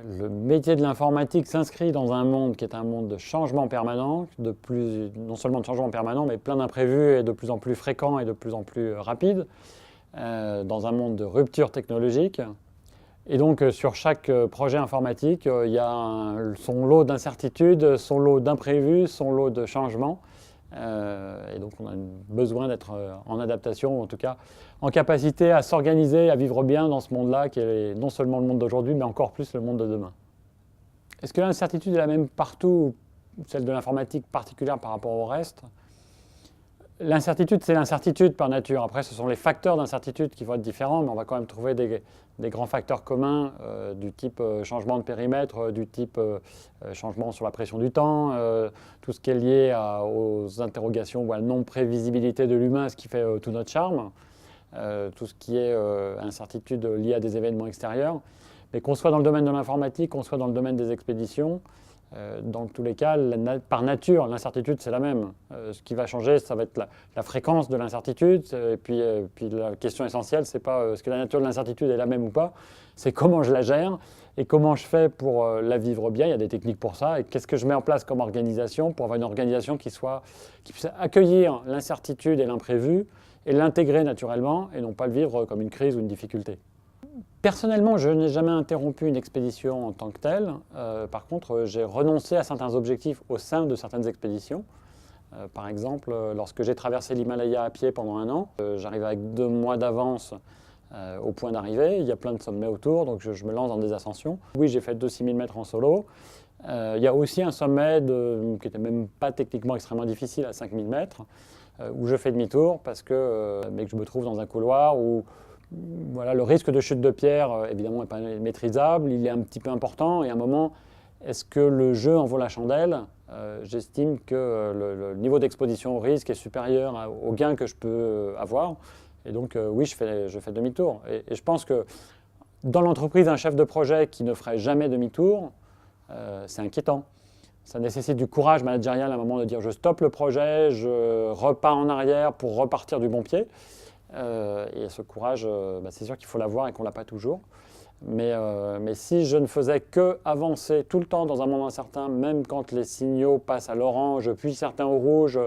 Le métier de l'informatique s'inscrit dans un monde qui est un monde de changement permanent, non seulement de changement permanent, mais plein d'imprévus et de plus en plus fréquents et de plus en plus rapides, dans un monde de rupture technologique. Et donc sur chaque projet informatique, il y a son lot d'incertitudes, son lot d'imprévus, son lot de changements. Et donc on a besoin d'être en adaptation, ou en tout cas en capacité à s'organiser, à vivre bien dans ce monde-là, qui est non seulement le monde d'aujourd'hui, mais encore plus le monde de demain. Est-ce que l'incertitude est la même partout, ou celle de l'informatique particulière par rapport au reste? L'incertitude, c'est l'incertitude par nature. Après, ce sont les facteurs d'incertitude qui vont être différents, mais on va quand même trouver des grands facteurs communs du type changement de périmètre, du type changement sur la pression du temps, tout ce qui est lié aux interrogations ou à la non-prévisibilité de l'humain, ce qui fait tout notre charme, tout ce qui est incertitude liée à des événements extérieurs. Mais qu'on soit dans le domaine de l'informatique, qu'on soit dans le domaine des expéditions, dans tous les cas, par nature, l'incertitude, c'est la même. Ce qui va changer, ça va être la fréquence de l'incertitude. Et puis la question essentielle, c'est pas est-ce que la nature de l'incertitude est la même ou pas, c'est comment je la gère et comment je fais pour la vivre bien. Il y a des techniques pour ça. Et qu'est-ce que je mets en place comme organisation pour avoir une organisation qui puisse accueillir l'incertitude et l'imprévu et l'intégrer naturellement et non pas le vivre comme une crise ou une difficulté. Personnellement, je n'ai jamais interrompu une expédition en tant que telle. Par contre, j'ai renoncé à certains objectifs au sein de certaines expéditions. Par exemple, lorsque j'ai traversé l'Himalaya à pied pendant 1 an, j'arrive avec 2 mois d'avance au point d'arrivée. Il y a plein de sommets autour, donc je me lance dans des ascensions. Oui, j'ai fait 2 6000 mètres en solo. Il y a aussi un sommet qui n'était même pas techniquement extrêmement difficile à 5000 mètres, où je fais demi-tour mais que je me trouve dans un couloir où voilà, le risque de chute de pierre, évidemment, n'est pas maîtrisable, il est un petit peu important. Et à un moment, est-ce que le jeu en vaut la chandelle? J'estime que le niveau d'exposition au risque est supérieur au gain que je peux avoir. Et donc, oui, je fais demi-tour. Et je pense que dans l'entreprise, un chef de projet qui ne ferait jamais demi-tour, c'est inquiétant. Ça nécessite du courage managérial à un moment de dire je stoppe le projet, je repars en arrière pour repartir du bon pied. Et ce courage, c'est sûr qu'il faut l'avoir et qu'on ne l'a pas toujours. Mais si je ne faisais que avancer tout le temps dans un monde incertain, même quand les signaux passent à l'orange, puis certains au rouge,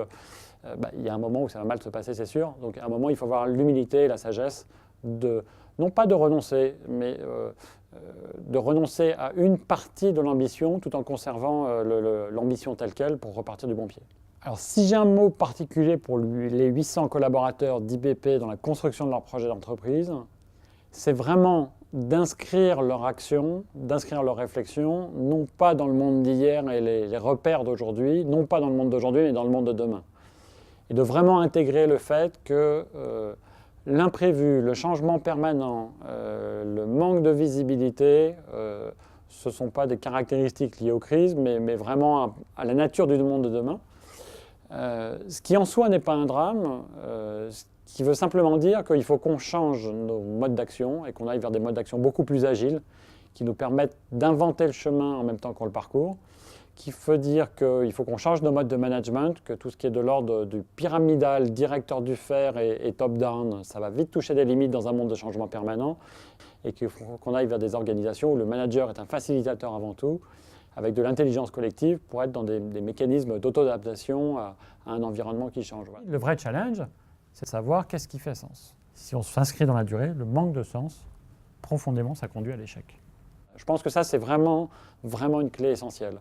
il y a un moment où ça va mal se passer, c'est sûr. Donc à un moment, il faut avoir l'humilité et la sagesse non pas de renoncer, mais de renoncer à une partie de l'ambition tout en conservant l'ambition telle qu'elle pour repartir du bon pied. Alors, si j'ai un mot particulier pour les 800 collaborateurs d'IBP dans la construction de leur projet d'entreprise, c'est vraiment d'inscrire leur action, d'inscrire leur réflexion, non pas dans le monde d'hier et les repères d'aujourd'hui, non pas dans le monde d'aujourd'hui, mais dans le monde de demain. Et de vraiment intégrer le fait que l'imprévu, le changement permanent, le manque de visibilité, ce ne sont pas des caractéristiques liées aux crises, mais vraiment à la nature du monde de demain. Ce qui en soi n'est pas un drame, ce qui veut simplement dire qu'il faut qu'on change nos modes d'action et qu'on aille vers des modes d'action beaucoup plus agiles, qui nous permettent d'inventer le chemin en même temps qu'on le parcourt, qui veut dire qu'il faut qu'on change nos modes de management, que tout ce qui est de l'ordre du pyramidal, directeur du fer et top-down, ça va vite toucher des limites dans un monde de changement permanent, et qu'il faut qu'on aille vers des organisations où le manager est un facilitateur avant tout, avec de l'intelligence collective pour être dans des mécanismes d'auto-adaptation à un environnement qui change. Voilà. Le vrai challenge, c'est de savoir qu'est-ce qui fait sens. Si on s'inscrit dans la durée, le manque de sens, profondément, ça conduit à l'échec. Je pense que ça, c'est vraiment une clé essentielle.